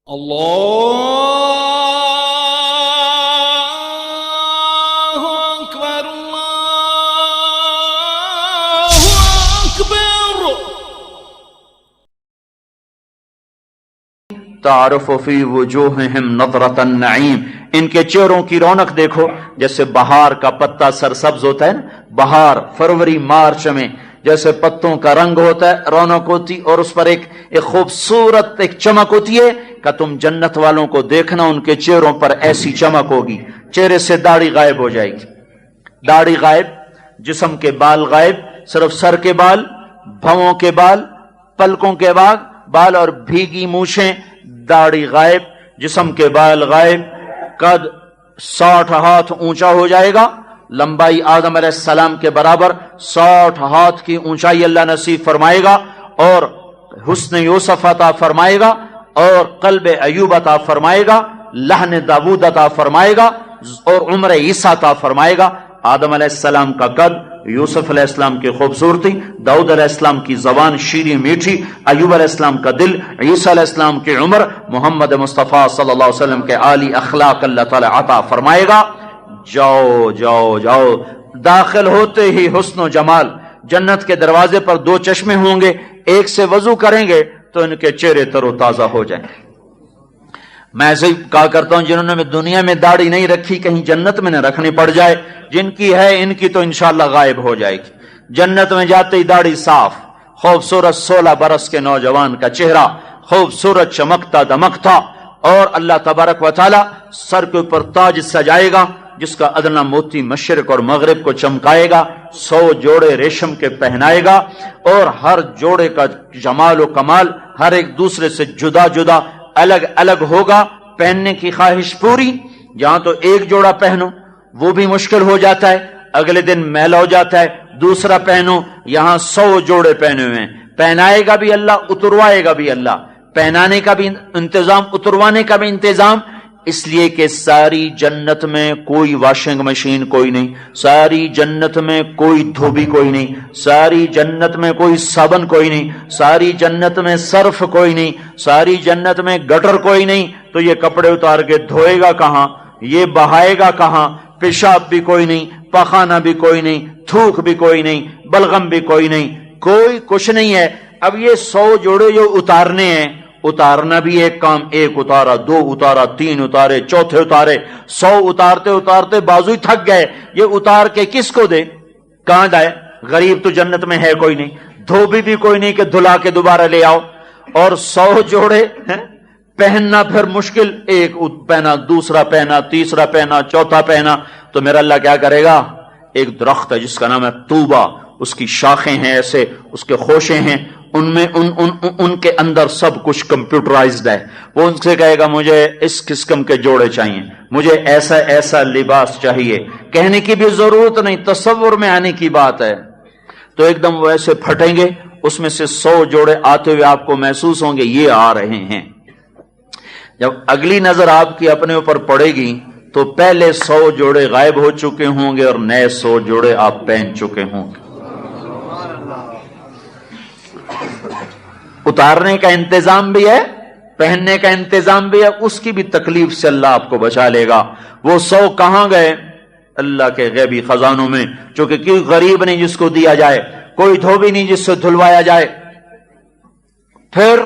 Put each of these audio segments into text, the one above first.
اللہ اکبر اللہ اکبر۔ تعرف فی وجوہہم نظرۃ النعیم، ان کے چہروں کی رونق دیکھو جیسے بہار کا پتا سرسبز ہوتا ہے نا، بہار فروری مارچ میں جیسے پتوں کا رنگ ہوتا ہے، رونق ہوتی، اور اس پر ایک خوبصورت ایک چمک ہوتی ہے کہ تم جنت والوں کو دیکھنا، ان کے چہروں پر ایسی چمک ہوگی، چہرے سے داڑھی غائب ہو جائے گی، داڑھی غائب، جسم کے بال غائب، صرف سر کے بال، بھووں کے بال، پلکوں کے بال اور بھیگی مونچھیں، داڑھی غائب، جسم کے بال غائب، قد 60 ہاتھ اونچا ہو جائے گا، لمبائی آدم علیہ السلام کے برابر 60 ہاتھ کی اونچائی اللہ نصیب فرمائے گا، اور حسن یوسف عطا فرمائے گا، اور قلب ایوب عطا فرمائے گا، لحن داود عطا فرمائے گا، اور عمر عیسیٰ عطا فرمائے گا۔ آدم علیہ السلام کا قد، یوسف علیہ السلام کی خوبصورتی، داؤد علیہ السلام کی زبان شیریں میٹھی، ایوب علیہ السلام کا دل، عیسیٰ علیہ السلام کی عمر، محمد مصطفیٰ صلی اللہ علیہ وسلم کے عالی اخلاق اللہ تعالی عطا فرمائے گا۔ جاؤ جاؤ جاؤ، داخل ہوتے ہی حسن و جمال، جنت کے دروازے پر 2 چشمے ہوں گے، ایک سے وضو کریں گے تو ان کے چہرے تر و تازہ ہو جائیں گے۔ میں ایسے ہی کہا کرتا ہوں، جنہوں نے دنیا میں داڑھی نہیں رکھی کہیں جنت میں نہ رکھنی پڑ جائے، جن کی ہے ان کی تو انشاءاللہ غائب ہو جائے گی۔ جنت میں جاتے ہی داڑھی صاف، خوبصورت 16 برس کے نوجوان کا چہرہ، خوبصورت چمکتا دمکتا، اور اللہ تبارک و تعالی سر کے اوپر تاج سجائے گا جس کا ادنا موتی مشرق اور مغرب کو چمکائے گا، 100 جوڑے ریشم کے پہنائے گا، اور ہر جوڑے کا جمال و کمال ہر ایک دوسرے سے جدا جدا الگ الگ ہوگا۔ پہننے کی خواہش پوری، جہاں تو ایک جوڑا پہنو وہ بھی مشکل ہو جاتا ہے، اگلے دن میلا ہو جاتا ہے، دوسرا پہنو، یہاں 100 جوڑے پہنے ہوئے ہیں، پہنائے گا بھی اللہ، اتروائے گا بھی اللہ، پہنانے کا بھی انتظام، اتروانے کا بھی انتظام، اس لیے کہ ساری جنت میں کوئی واشنگ مشین کوئی نہیں، ساری جنت میں کوئی دھوبی کوئی نہیں، ساری جنت میں کوئی صابن کوئی نہیں، ساری جنت میں صرف کوئی نہیں، ساری جنت میں گٹر کوئی نہیں، تو یہ کپڑے اتار کے دھوئے گا کہاں، یہ بہائے گا کہاں، پیشاب بھی کوئی نہیں، پخانہ بھی کوئی نہیں، تھوک بھی کوئی نہیں، بلغم بھی کوئی نہیں، کوئی کچھ نہیں ہے۔ اب یہ 100 جوڑے جو اتارنے ہیں، اتارنا بھی ایک کام، ایک اتارا، 2 اتارا، 3 اتارے، چوتھے اتارے، 100 اتارتے اتارتے بازو ہی تھک گئے، یہ اتار کے کس کو دے، کہاں جائے؟ غریب تو جنت میں ہے کوئی نہیں، دھوبی بھی کوئی نہیں کہ دھلا کے دوبارہ لے آؤ، اور 100 جوڑے پہننا پھر مشکل، ایک پہنا، دوسرا پہنا، تیسرا پہنا، چوتھا پہنا، تو میرا اللہ کیا کرے گا؟ ایک درخت ہے جس کا نام ہے طوبہ، اس کی شاخیں ہیں ایسے، اس کے خوشے ہیں، ان میں ان کے اندر سب کچھ کمپیوٹرائزڈ ہے، وہ ان سے کہے گا مجھے اس قسم کے جوڑے چاہیے، مجھے ایسا ایسا لباس چاہیے، کہنے کی بھی ضرورت نہیں، تصور میں آنے کی بات ہے، تو ایک دم وہ ایسے پھٹیں گے، اس میں سے 100 جوڑے آتے ہوئے آپ کو محسوس ہوں گے یہ آ رہے ہیں۔ جب اگلی نظر آپ کی اپنے اوپر پڑے گی تو پہلے 100 جوڑے غائب ہو چکے ہوں گے اور نئے 100 جوڑے آپ پہن چکے ہوں گے۔ اتارنے کا انتظام بھی ہے، پہننے کا انتظام بھی ہے، اس کی بھی تکلیف سے اللہ آپ کو بچا لے گا۔ وہ 100 کہاں گئے؟ اللہ کے غیبی خزانوں میں، چونکہ کوئی غریب نہیں جس کو دیا جائے، کوئی دھوبی نہیں جس سے دھلوایا جائے۔ پھر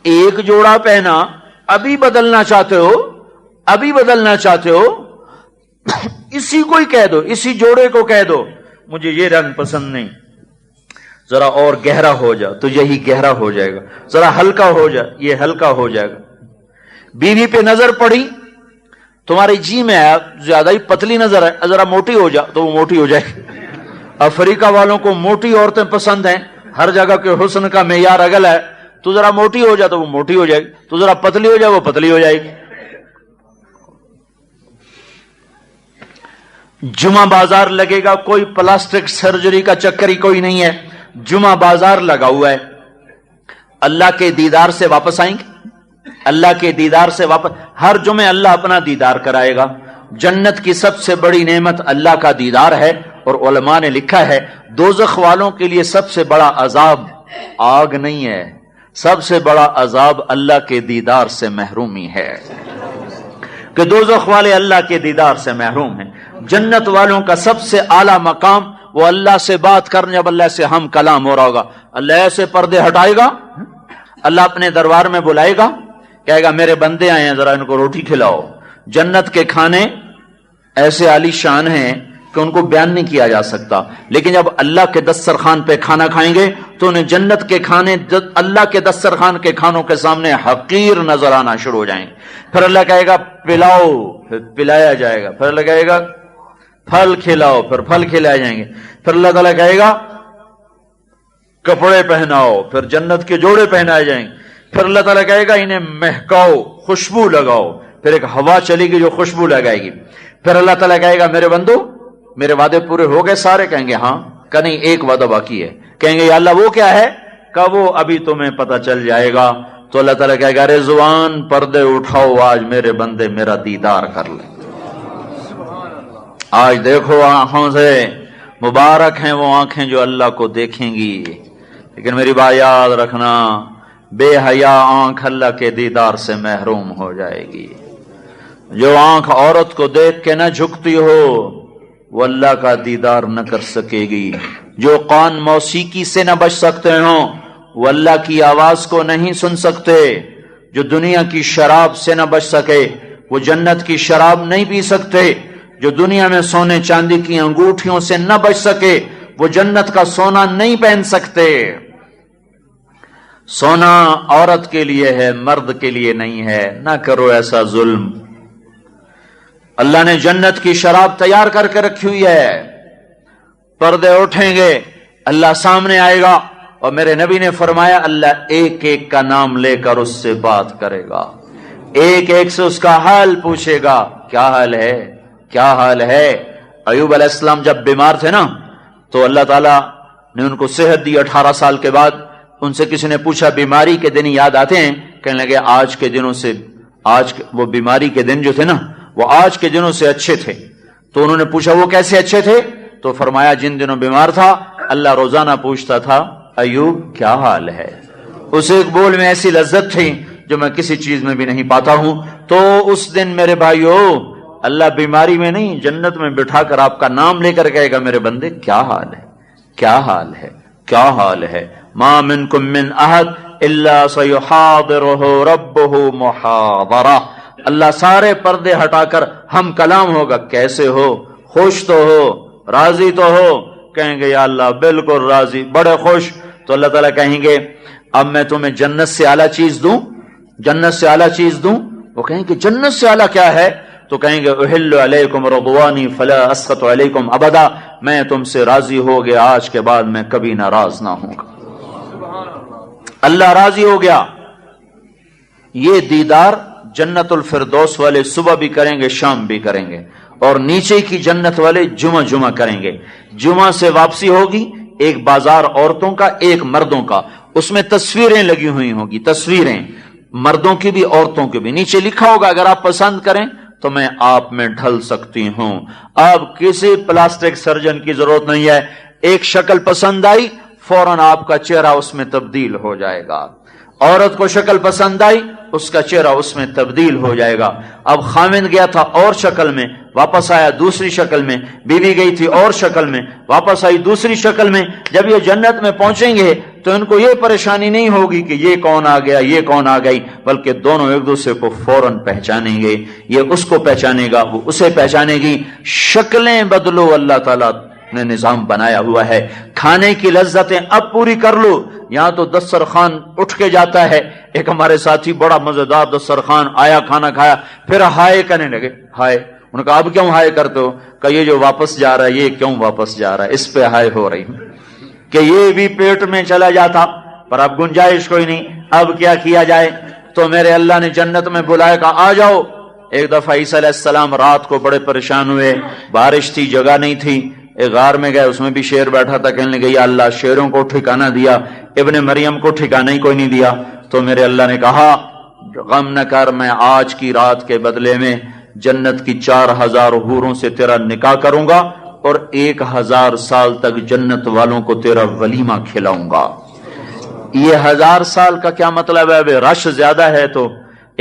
ایک جوڑا پہنا، ابھی بدلنا چاہتے ہو، ابھی بدلنا چاہتے ہو، اسی کو ہی کہہ دو، اسی جوڑے کو کہہ دو مجھے یہ رنگ پسند نہیں، ذرا اور گہرا ہو جا تو یہی گہرا ہو جائے گا، ذرا ہلکا ہو جا یہ ہلکا ہو جائے گا۔ بیوی پہ نظر پڑی، تمہاری جی میں ہے زیادہ ہی پتلی نظر ہے، ذرا موٹی ہو جا تو وہ موٹی ہو جائے گی۔ افریقہ والوں کو موٹی عورتیں پسند ہیں، ہر جگہ کے حسن کا معیار اگل ہے، تو ذرا موٹی ہو جا تو وہ موٹی ہو جائے گی، تو ذرا پتلی ہو جائے وہ پتلی ہو جائے گی۔ جمعہ بازار لگے گا، کوئی پلاسٹک سرجری کا چکر ہی کوئی نہیں ہے، جمعہ بازار لگا ہوا ہے۔ اللہ کے دیدار سے واپس آئیں گے، اللہ کے دیدار سے واپس، ہر جمعے اللہ اپنا دیدار کرائے گا۔ جنت کی سب سے بڑی نعمت اللہ کا دیدار ہے، اور علماء نے لکھا ہے دوزخ والوں کے لیے سب سے بڑا عذاب آگ نہیں ہے، سب سے بڑا عذاب اللہ کے دیدار سے محرومی ہے کہ دوزخ والے اللہ کے دیدار سے محروم ہیں. جنت والوں کا سب سے اعلیٰ مقام وہ اللہ سے بات کرنے، جب اللہ سے ہم کلام ہو رہا ہوگا، اللہ ایسے پردے ہٹائے گا، اللہ اپنے دربار میں بلائے گا، کہے گا میرے بندے آئے ہیں ذرا ان کو روٹی کھلاؤ. جنت کے کھانے ایسے عالی شان ہیں کہ ان کو بیان نہیں کیا جا سکتا، لیکن جب اللہ کے دسترخوان پہ کھانا کھائیں گے تو انہیں جنت کے کھانے اللہ کے دسترخوان کے کھانوں کے سامنے حقیر نظر آنا شروع ہو جائیں گے. پھر اللہ کہے گا پلاؤ، پھر پلایا جائے گا. پھر اللہ کہے گا پھل کھلاؤ، پھر پھل کھلائے جائیں گے. پھر اللہ تعالیٰ کہے گا کپڑے پہناؤ، پھر جنت کے جوڑے پہنائے جائیں گے. پھر اللہ تعالیٰ کہے گا انہیں مہکاؤ، خوشبو لگاؤ، پھر ایک ہوا چلے گی جو خوشبو لگائے گی. پھر اللہ تعالیٰ کہے گا میرے بندو میرے وعدے پورے ہو گئے سارے؟ کہیں گے ہاں. کہ نہیں ایک وعدہ باقی ہے. کہیں گے یا اللہ وہ کیا ہے؟ کہ وہ ابھی تمہیں پتہ چل جائے گا. تو اللہ تعالیٰ کہے گا رضوان پردے اٹھاؤ، آج میرے بندے میرا دیدار کر لیں. آج دیکھو آنکھوں سے، مبارک ہیں وہ آنکھیں جو اللہ کو دیکھیں گی. لیکن میری بات یاد رکھنا، بے حیا آنکھ اللہ کے دیدار سے محروم ہو جائے گی. جو آنکھ عورت کو دیکھ کے نہ جھکتی ہو وہ اللہ کا دیدار نہ کر سکے گی. جو کان موسیقی سے نہ بچ سکتے ہوں وہ اللہ کی آواز کو نہیں سن سکتے. جو دنیا کی شراب سے نہ بچ سکے وہ جنت کی شراب نہیں پی سکتے. جو دنیا میں سونے چاندی کی انگوٹھیوں سے نہ بچ سکے وہ جنت کا سونا نہیں پہن سکتے. سونا عورت کے لیے ہے، مرد کے لیے نہیں ہے. نہ کرو ایسا ظلم. اللہ نے جنت کی شراب تیار کر کے رکھی ہوئی ہے. پردے اٹھیں گے، اللہ سامنے آئے گا، اور میرے نبی نے فرمایا اللہ ایک ایک کا نام لے کر اس سے بات کرے گا، ایک ایک سے اس کا حال پوچھے گا. کیا حال ہے، کیا حال ہے؟ ایوب علیہ السلام جب بیمار تھے نا تو اللہ تعالیٰ نے ان کو صحت دی. 18 سال کے بعد ان سے کسی نے پوچھا بیماری کے دن یاد آتے ہیں؟ کہنے لگے آج کے دنوں سے، وہ بیماری کے دن جو تھے نا وہ آج کے دنوں سے اچھے تھے. تو انہوں نے پوچھا وہ کیسے اچھے تھے؟ تو فرمایا جن دنوں بیمار تھا اللہ روزانہ پوچھتا تھا ایوب کیا حال ہے. اس ایک بول میں ایسی لذت تھی جو میں کسی چیز میں بھی نہیں پاتا ہوں. تو اس دن میرے بھائیو اللہ بیماری میں نہیں، جنت میں بٹھا کر آپ کا نام لے کر کہے گا میرے بندے کیا حال ہے، کیا حال ہے، کیا حال ہے. ما منکم من احد الا سیحاضرہ ربہ محاضرہ. اللہ سارے پردے ہٹا کر ہم کلام ہوگا. کیسے ہو؟ خوش تو ہو، راضی تو ہو؟ کہیں گے یا اللہ بالکل راضی، بڑے خوش. تو اللہ تعالیٰ کہیں گے اب میں تمہیں جنت سے اعلیٰ چیز دوں، جنت سے اعلیٰ چیز دوں. وہ کہیں گے جنت سے اعلیٰ کیا ہے؟ تو کہیں گے احل علیکم رضوانی فلا اسخط علیکم ابدا. میں تم سے راضی ہو گیا، آج کے بعد میں کبھی ناراض نہ ہوں گا. اللہ راضی ہو گیا. یہ دیدار جنت الفردوس والے صبح بھی کریں گے، شام بھی کریں گے، اور نیچے کی جنت والے جمعہ کریں گے. جمعہ سے واپسی ہوگی، ایک بازار عورتوں کا ایک مردوں کا، اس میں تصویریں لگی ہوئی ہوں گی، تصویریں مردوں کی بھی عورتوں کی بھی. نیچے لکھا ہوگا اگر آپ پسند کریں تو میں آپ میں ڈھل سکتی ہوں. اب کسی پلاسٹک سرجن کی ضرورت نہیں ہے. ایک شکل پسند آئی فوراً آپ کا چہرہ اس میں تبدیل ہو جائے گا. عورت کو شکل پسند آئی اس کا چہرہ اس میں تبدیل ہو جائے گا. اب خامند گیا تھا اور شکل میں، واپس آیا دوسری شکل میں. بیوی گئی تھی اور شکل میں، واپس آئی دوسری شکل میں. جب یہ جنت میں پہنچیں گے تو ان کو یہ پریشانی نہیں ہوگی کہ یہ کون آ گیا، یہ کون آ گئی، بلکہ دونوں ایک دوسرے کو فوراً پہچانیں گے. یہ اس کو پہچانے گا، وہ اسے پہچانے گی. شکلیں بدلو، اللہ تعالیٰ نے نظام بنایا ہوا ہے. کھانے کی لذتیں اب پوری کر لو. یہاں تو دسترخوان اٹھ کے جاتا ہے. ایک ہمارے ساتھی بڑا مزیدار دسترخوان آیا، کھانا کھایا، پھر ہائے کرنے لگے. ہائے، انہوں نے کہا اب کیوں ہائے کرتے ہو؟ کہ یہ جو واپس جا رہا ہے یہ کیوں واپس جا رہا ہے، اس پہ ہائے ہو رہی ہوں کہ یہ بھی پیٹ میں چلا جاتا، پر اب گنجائش کوئی نہیں، اب کیا کیا جائے. تو میرے اللہ نے جنت میں بلایا، کہا آ جاؤ. ایک دفعہ عیسیٰ علیہ السلام رات کو بڑے پریشان ہوئے، بارش تھی، جگہ نہیں تھی. ایک غار میں گئے، اس میں بھی شیر بیٹھا تھا. کہنے لگے یا اللہ شیروں کو ٹھکانہ دیا، ابن مریم کو ٹھکانہ ہی کوئی نہیں دیا. تو میرے اللہ نے کہا غم نہ کر، میں آج کی رات کے بدلے میں جنت کی 4000 حوروں سے تیرا نکاح کروں گا اور 1000 سال تک جنت والوں کو تیرا ولیمہ کھلاؤں گا. یہ 1000 سال کا کیا مطلب ہے؟ ابھی رش زیادہ ہے تو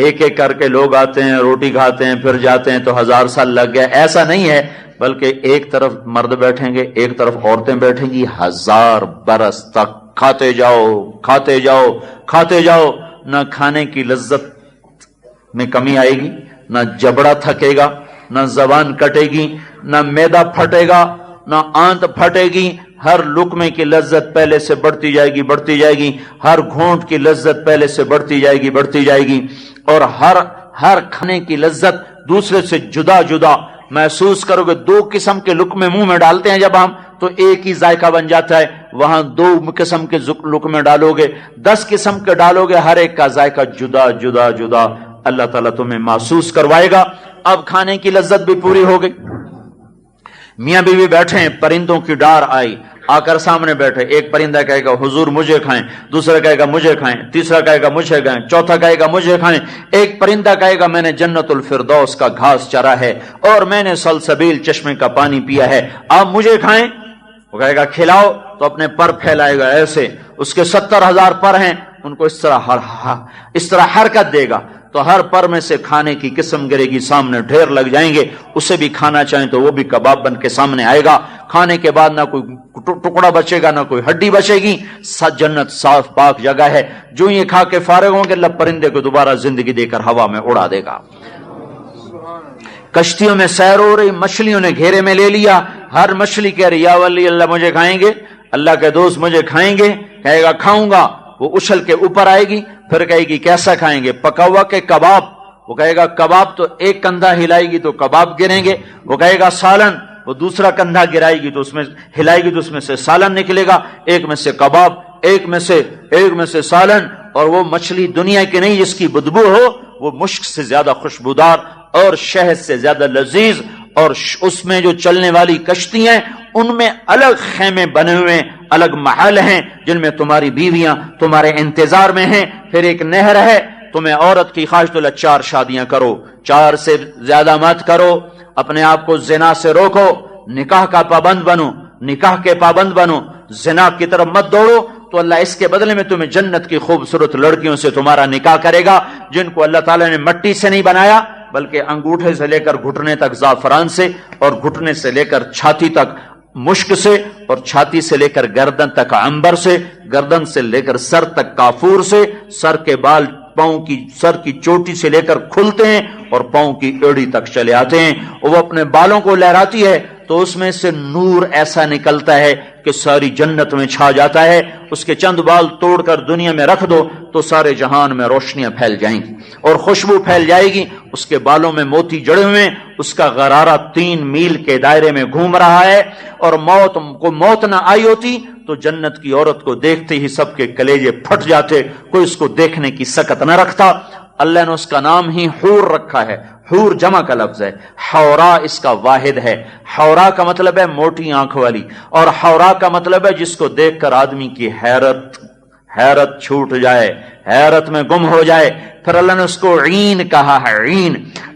ایک ایک کر کے لوگ آتے ہیں، روٹی کھاتے ہیں، پھر جاتے ہیں، تو 1000 سال لگ گیا، ایسا نہیں ہے، بلکہ ایک طرف مرد بیٹھیں گے، ایک طرف عورتیں بیٹھیں گی، 1000 برس تک کھاتے جاؤ کھاتے جاؤ کھاتے جاؤ، نہ کھانے کی لذت میں کمی آئے گی، نہ جبڑا تھکے گا، نہ زبان کٹے گی، نہ معدہ پھٹے گا، نہ آنت پھٹے گی، ہر لقمے کی لذت پہلے سے بڑھتی جائے گی بڑھتی جائے گی، ہر گھونٹ کی لذت پہلے سے بڑھتی جائے گی بڑھتی جائے گی، اور ہر کھانے کی لذت دوسرے سے جدا جدا محسوس کرو گے۔ 2 قسم کے لقمے منہ میں ڈالتے ہیں جب ہم تو ایک ہی ذائقہ بن جاتا ہے، وہاں 2 قسم کے لقمے ڈالو گے، 10 قسم کے ڈالو گے، ہر ایک کا ذائقہ جدا جدا جدا اللہ تعالیٰ تمہیں محسوس کروائے گا۔ اب کھانے کی لذت بھی پوری ہو گئی، میاں بیوی بیٹھے ہیں، پرندوں کی ڈار آئی، آ کر سامنے بیٹھے، ایک پرندہ کہے گا حضور مجھے کھائیں، دوسرا کہے گا مجھے کھائیں، تیسرا کہے گا مجھے کھائیں، چوتھا کہے گا مجھے کھائیں، ایک پرندہ کہے گا میں نے جنت الفردوس کا گھاس چرا ہے اور میں نے سلسبیل چشمے کا پانی پیا ہے، آپ مجھے کھائیں۔ وہ کہے گا کھلاؤ، تو اپنے پر پھیلائے گا ایسے، اس کے 70,000 پر ہیں، ان کو اس طرح حرکت دے گا تو ہر پر میں سے کھانے کی قسم گرے گی، سامنے ڈھیر لگ جائیں گے، اسے بھی کھانا چاہیں تو وہ بھی کباب بن کے سامنے آئے گا، کھانے کے بعد نہ کوئی ٹکڑا بچے گا نہ کوئی ہڈی بچے گی، جنت صاف پاک جگہ ہے، جو یہ کھا کے فارغ ہوں گے اللہ پرندے کو دوبارہ زندگی دے کر ہوا میں اڑا دے گا۔ کشتیوں میں سیر ہو رہی، مچھلیوں نے گھیرے میں لے لیا، ہر مچھلی کہہ رہی یا ولی اللہ مجھے کھائیں گے، اللہ کے دوست مجھے کھائیں گے، کہے گا کھاؤں گا، وہ اچھل کے اوپر آئے گی، پھر کہے گی کیسا کھائیں گے؟ پکا ہوا کہ کباب؟ وہ کہے گا کباب، تو ایک کندھا ہلائے گی تو کباب گریں گے، وہ کہے گا سالن، وہ دوسرا کندھا گرائے گی تو اس میں ہلائے گی تو اس میں سے سالن نکلے گا، ایک میں سے کباب، ایک میں سے سالن، اور وہ مچھلی دنیا کی نہیں جس کی بدبو ہو، وہ مشک سے زیادہ خوشبودار اور شہد سے زیادہ لذیذ، اور اس میں جو چلنے والی کشتی ہیں ان میں الگ خیمے بنے ہوئے، الگ محل ہیں جن میں تمہاری بیویاں تمہارے انتظار میں ہیں، پھر ایک نہر ہے، تمہیں عورت کی خواہش تو 4 شادیاں کرو، 4 سے زیادہ مت کرو، اپنے آپ کو زنا سے روکو، نکاح کا پابند بنو، نکاح کے پابند بنو، زنا کی طرف مت دوڑو، تو اللہ اس کے بدلے میں تمہیں جنت کی خوبصورت لڑکیوں سے تمہارا نکاح کرے گا، جن کو اللہ تعالیٰ نے مٹی سے نہیں بنایا بلکہ انگوٹھے سے لے کر گھٹنے تک زعفران سے، اور گھٹنے سے لے کر چھاتی تک مشک سے، اور چھاتی سے لے کر گردن تک عنبر سے، گردن سے لے کر سر تک کافور سے، سر کے بال سر کی چوٹی سے لے کر کھلتے ہیں اور پاؤں کی ایڑی تک چلے آتے ہیں، اور وہ اپنے بالوں کو لہراتی ہے تو اس میں سے نور ایسا نکلتا ہے کہ ساری جنت میں چھا جاتا ہے، اس کے چند بال توڑ کر دنیا میں رکھ دو تو سارے جہان میں روشنیاں پھیل جائیں گی اور خوشبو پھیل جائے گی، اس کے بالوں میں موتی جڑے ہوئے، اس کا غرارہ 3 میل کے دائرے میں گھوم رہا ہے، اور موت نہ آئی ہوتی تو جنت کی عورت کو دیکھتے ہی سب کے کلیجے پھٹ جاتے، کوئی اس کو دیکھنے کی سکت نہ رکھتا۔ اللہ نے اس کا نام ہی حور رکھا ہے، حور جمع کا لفظ ہے، حورا اس کا واحد ہے، حورا کا مطلب ہے موٹی آنکھ والی، اور حورا کا مطلب ہے جس کو دیکھ کر آدمی کی حیرت چھوٹ جائے، حیرت میں گم ہو جائے۔ پھر اللہ نے اس کو عین کہا ہے،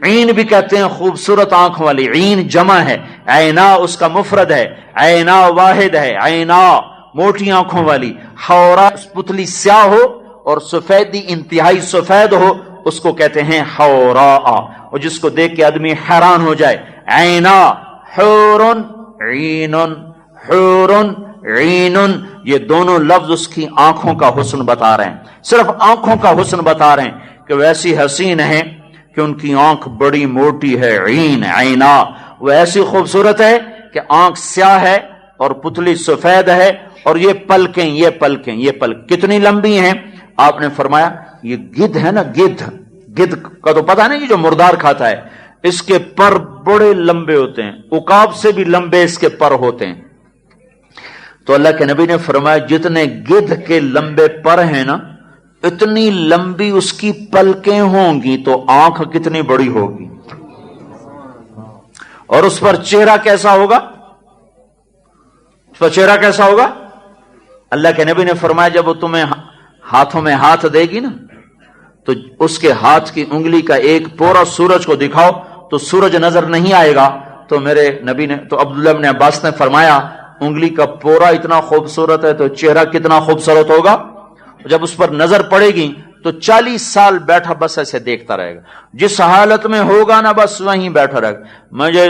عین بھی کہتے ہیں خوبصورت آنکھ والی، عین جمع ہے، عینا اس کا مفرد ہے، عینا واحد ہے، عینا موٹی آنکھوں والی۔ حورا پتلی سیاہ ہو اور سفیدی انتہائی سفید ہو اس کو کہتے ہیں حورا، اور جس کو دیکھ کے آدمی حیران ہو جائے۔ عینا حورن عینن، حورن عینن، یہ دونوں لفظ اس کی آنکھوں کا حسن بتا رہے ہیں، صرف آنکھوں کا حسن بتا رہے ہیں کہ وہ ایسی حسین ہیں کہ ان کی آنکھ بڑی موٹی ہے، عین عینا، وہ ایسی خوبصورت ہے کہ آنکھ سیاہ ہے اور پتلی سفید ہے، اور یہ پلکیں کتنی لمبی ہیں؟ آپ نے فرمایا یہ گدھ ہے نا، گدھ کا تو پتہ نہیں، جو مردار کھاتا ہے، اس کے پر بڑے لمبے ہوتے ہیں، عقاب سے بھی لمبے اس کے پر ہوتے ہیں۔ تو اللہ کے نبی نے فرمایا جتنے گدھ کے لمبے پر ہیں نا اتنی لمبی اس کی پلکیں ہوں گی، تو آنکھ کتنی بڑی ہوگی، اور اس پر چہرہ کیسا ہوگا؟ اس پر چہرہ کیسا ہوگا؟ اللہ کے نبی نے فرمایا جب وہ تمہیں ہاتھوں میں ہاتھ دے گی نا تو اس کے ہاتھ کی انگلی کا ایک پورا سورج کو دکھاؤ تو سورج نظر نہیں آئے گا، تو میرے نبی نے تو عبداللہ بن عباس نے فرمایا انگلی کا پورا اتنا خوبصورت ہے تو چہرہ کتنا خوبصورت ہوگا؟ جب اس پر نظر پڑے گی تو 40 سال بیٹھا بس ایسے دیکھتا رہے گا. جس حالت میں ہوگا نا بس وہیں بیٹھا رہے گا. مجھے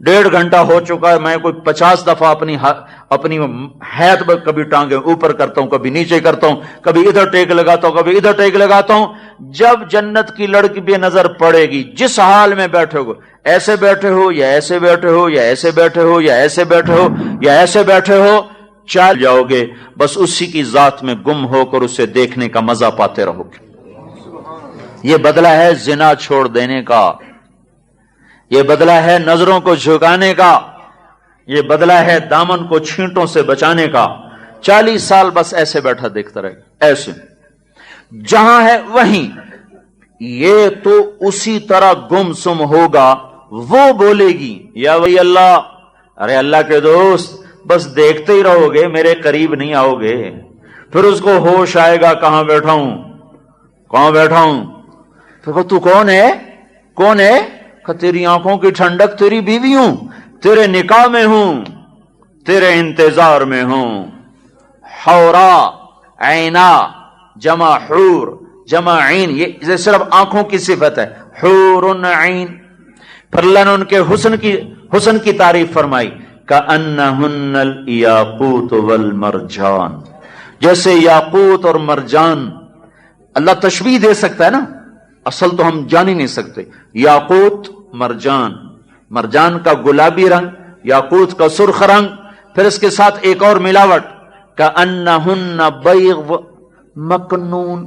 1.5 گھنٹہ ہو چکا ہے, میں کوئی 50 دفعہ اپنی ہاتھ کبھی ٹانگیں اوپر کرتا ہوں, کبھی نیچے کرتا ہوں, کبھی ادھر ٹیک لگاتا ہوں, کبھی ادھر ٹیک لگاتا ہوں. جب جنت کی لڑکی بھی نظر پڑے گی, جس حال میں بیٹھے ہو, ایسے بیٹھے ہو یا ایسے بیٹھے ہو یا ایسے بیٹھے ہو یا ایسے بیٹھے ہو یا ایسے بیٹھے ہو, چل جاؤ گے, بس اسی کی ذات میں گم ہو کر اسے دیکھنے کا مزہ پاتے رہو گے. یہ بدلہ ہے زنا چھوڑ دینے کا, یہ بدلہ ہے نظروں کو جھکانے کا, یہ بدلہ ہے دامن کو چھینٹوں سے بچانے کا. 40 سال بس ایسے بیٹھا دیکھتا رہے گا, ایسے جہاں ہے وہیں. یہ تو اسی طرح گم سم ہوگا. وہ بولے گی یا وہی اللہ, ارے اللہ کے دوست بس دیکھتے ہی رہو گے, میرے قریب نہیں آؤ گے. پھر اس کو ہوش آئے گا کہاں بیٹھا ہوں, کہاں بیٹھا ہوں. پھر تو کون ہے, کون ہے؟ کہ تیری آنکھوں کی ٹھنڈک تیری بیوی ہوں, تیرے نکاح میں ہوں, تیرے انتظار میں ہوں. حورا عینا جمع حور جمع عین, یہ صرف آنکھوں کی صفت ہے, حور عین. پھر اللہ نے ان کے حسن کی تعریف فرمائی, کأنہن الیاقوت والمرجان, جیسے یاقوت اور مرجان. اللہ تشبیہ دے سکتا ہے نا, اصل تو ہم جان ہی نہیں سکتے. یاقوت مرجان, مرجان کا گلابی رنگ, یاقوت کا سرخ رنگ, پھر اس کے ساتھ ایک اور ملاوٹ, کأنہن بیض مکنون.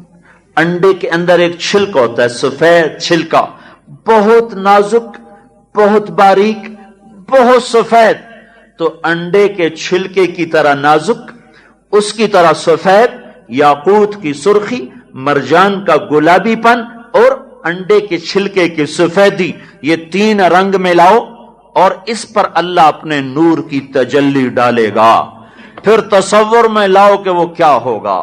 انڈے کے اندر ایک چھلکا ہوتا ہے, سفید چھلکا, بہت نازک, بہت باریک, بہت سفید. تو انڈے کے چھلکے کی طرح نازک, اس کی طرح سفید, یاقوت کی سرخی, مرجان کا گلابی پن اور انڈے کے چھلکے کی سفیدی, یہ 3 رنگ ملاؤ اور اس پر اللہ اپنے نور کی تجلی ڈالے گا. پھر تصور میں لاؤ کہ وہ کیا ہوگا.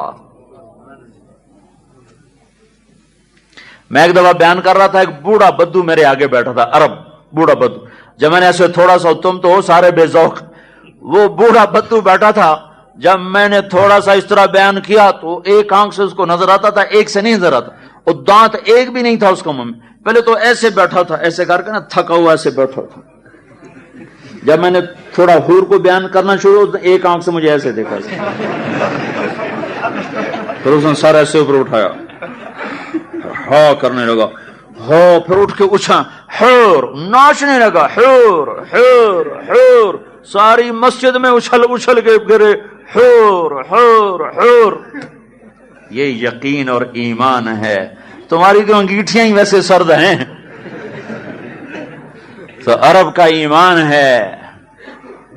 میں ایک دفعہ بیان کر رہا تھا, ایک بوڑھا بدو میرے آگے بیٹھا تھا, عرب بوڑھا بدو. جب میں نے ایسے تھوڑا سا, تم تو ہو سارے بے ذوق, وہ بوڑھا بدو بیٹھا تھا. جب میں نے تھوڑا سا اس طرح بیان کیا تو ایک آنکھ سے اس کو نظر آتا تھا, ایک سے نہیں نظر آتا, اور دانت ایک بھی نہیں تھا اس کو منہ میں. پہلے تو ایسے بیٹھا تھا, ایسے کر کے نا تھکا ہوا ایسے بیٹھا تھا. جب میں نے تھوڑا حور کو بیان کرنا شروع تو ایک آنکھ سے مجھے ایسے دیکھا, پھر اس نے سر ایسے اوپر اٹھایا, ہاں کرنے لگا, ہاں, پھر اٹھ کے اچھا حور, ناچنے لگا, حور حور حور, ساری مسجد میں اچھل کے گرے, حور حور حور. یہ یقین اور ایمان ہے. تمہاری تو انگیٹھیاں ہی ویسے سرد ہیں, تو عرب کا ایمان ہے.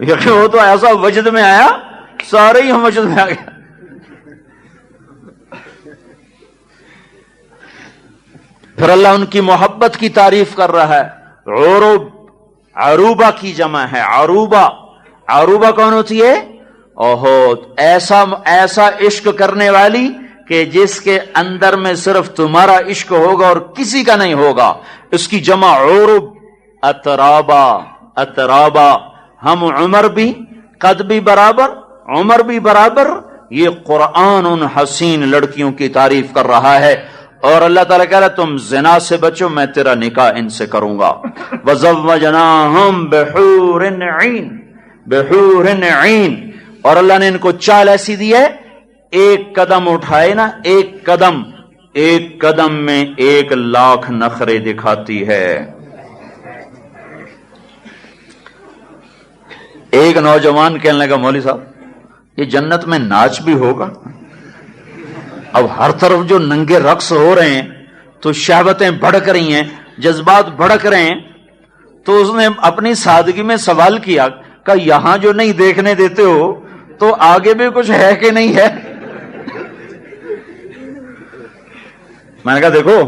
یقین وہ تو ایسا وجد میں آیا, سارے ہی ہم وجد میں آ گئے. پھر اللہ ان کی محبت کی تعریف کر رہا ہے. عروب, عروبہ کی جمع ہے, عروبہ. عروبہ کون ہوتی ہے؟ اوہو, ایسا عشق کرنے والی کہ جس کے اندر میں صرف تمہارا عشق ہوگا اور کسی کا نہیں ہوگا. اس کی جمع عروب. اترابا, اترابا, ہم عمر بھی, قد بھی برابر, عمر بھی برابر. یہ قرآن ان حسین لڑکیوں کی تعریف کر رہا ہے. اور اللہ تعالیٰ کہہ رہا ہے تم زنا سے بچو, میں تیرا نکاح ان سے کروں گا. وَزَوَّجْنَاهُمْ بِحُورٍ عِينٍ, بِحُورٍ عِينٍ. اور اللہ نے ان کو چال ایسی دی ہے, ایک قدم اٹھائے نا, ایک قدم میں 1,00,000 نخرے دکھاتی ہے. ایک نوجوان کہنے لگا, مولوی صاحب یہ جنت میں ناچ بھی ہوگا؟ اب ہر طرف جو ننگے رقص ہو رہے ہیں تو شہوتیں بھڑک رہی ہیں, جذبات بھڑک رہے ہیں. تو اس نے اپنی سادگی میں سوال کیا کہ یہاں جو نہیں دیکھنے دیتے ہو تو آگے بھی کچھ ہے کہ نہیں ہے؟ میں نے کہا دیکھو,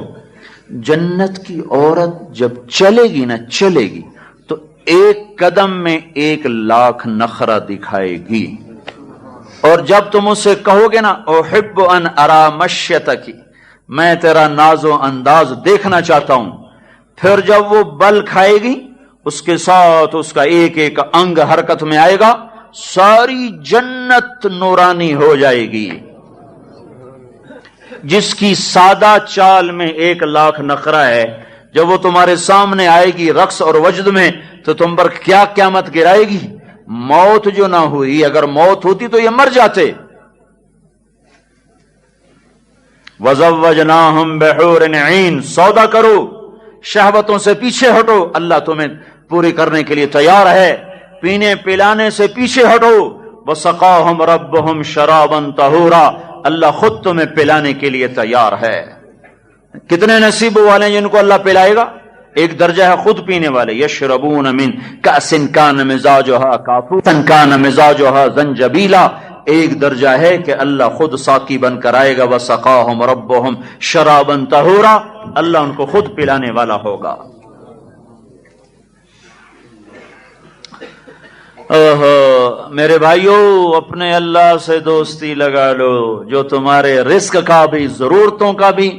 جنت کی عورت جب چلے گی نا, چلے گی تو 1 قدم میں 1,00,000 نخرہ دکھائے گی. اور جب تم اس سے کہو گے نا احب ان ارا مشیتک, میں تیرا ناز و انداز دیکھنا چاہتا ہوں, پھر جب وہ بل کھائے گی اس کے ساتھ اس کا ایک ایک انگ حرکت میں آئے گا, ساری جنت نورانی ہو جائے گی. جس کی سادہ چال میں 1,00,000 نخرہ ہے، جب وہ تمہارے سامنے آئے گی رقص اور وجد میں تو تم پر کیا قیامت گرائے گی؟ موت جو نہ ہوئی، اگر موت ہوتی تو یہ مر جاتے۔ وَزَوَّجْنَاهُمْ بِحُورٍ عِينٍ، سودا کرو، شہوتوں سے پیچھے ہٹو، اللہ تمہیں پوری کرنے کے لیے تیار ہے، پینے پلانے سے پیچھے ہٹو۔ وَسَقَاهُمْ رَبُّهُمْ شَرَابًا طَهُورًا، اللہ خود تمہیں پلانے کے لیے تیار ہے۔ کتنے نصیب والے ہیں جن کو اللہ پلائے گا؟ ایک درجہ ہے خود پینے والے، یشربون من کأس کان مزاجها کافورا کان مزاجها زنجبیلا، ایک درجہ ہے کہ اللہ خود ساقی بن کر آئے گا، وسقاہم ربہم شرابا طہورا، اللہ ان کو خود پلانے والا ہوگا۔ میرے بھائیو، اپنے اللہ سے دوستی لگا لو جو تمہارے رزق کا بھی ضرورتوں کا بھی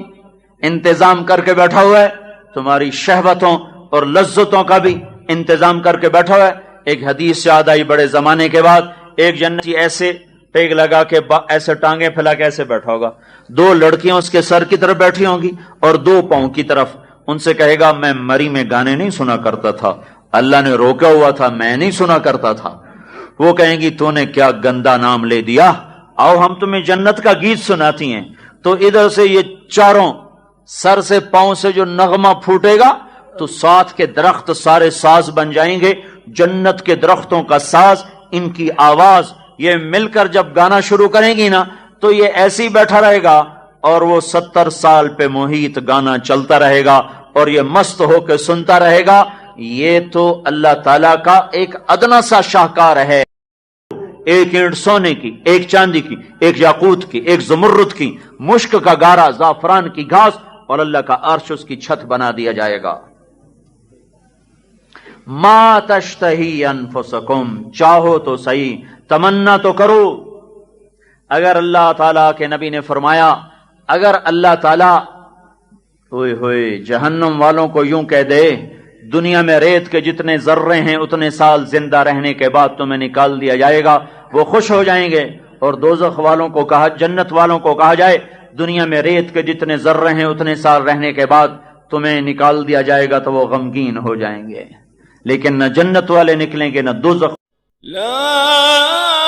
انتظام کر کے بیٹھا ہوا ہے، تمہاری شہوتوں اور لذتوں کا بھی انتظام کر کے بیٹھا ہوا ہے۔ ایک حدیث یاد آئی بڑے زمانے کے بعد، ایک جنتی ایسے ٹیک لگا کے ایسے ٹانگیں پھیلا کے ایسے بیٹھا ہوگا، 2 لڑکیاں اس کے سر کی طرف بیٹھی ہوں گی اور 2 پاؤں کی طرف، ان سے کہے گا میں مری میں گانے نہیں سنا کرتا تھا، اللہ نے روکا ہوا تھا، میں نہیں سنا کرتا تھا۔ وہ کہیں گی تو نے کیا گندا نام لے دیا، آؤ ہم تمہیں جنت کا گیت سناتی ہیں۔ تو ادھر سے یہ چاروں سر سے پاؤں سے جو نغمہ پھوٹے گا تو ساتھ کے درخت سارے ساز بن جائیں گے، جنت کے درختوں کا ساز، ان کی آواز، یہ مل کر جب گانا شروع کریں گی نا تو یہ ایسے ہی بیٹھا رہے گا اور وہ 70 سال پہ محیط گانا چلتا رہے گا اور یہ مست ہو کے سنتا رہے گا۔ یہ تو اللہ تعالیٰ کا ایک ادنا سا شاہکار ہے، ایک اینٹ سونے کی، ایک چاندی کی، ایک یاقوت کی، ایک زمرد کی، مشک کا گارا، زعفران کی گھاس، اور اللہ کا عرش اس کی چھت بنا دیا جائے گا۔ ما تشتہی انفسکم، چاہو تو صحیح، تمنا تو کرو۔ اگر اللہ تعالیٰ کے نبی نے فرمایا، اگر اللہ تعالیٰ ہوئے ہوئے جہنم والوں کو یوں کہہ دے دنیا میں ریت کے جتنے ذرے ہیں اتنے سال زندہ رہنے کے بعد تمہیں نکال دیا جائے گا، وہ خوش ہو جائیں گے، اور دوزخ والوں کو کہا، جنت والوں کو کہا جائے دنیا میں ریت کے جتنے ذرے ہیں اتنے سال رہنے کے بعد تمہیں نکال دیا جائے گا تو وہ غمگین ہو جائیں گے، لیکن نہ جنت والے نکلیں گے نہ دوزخ۔ لا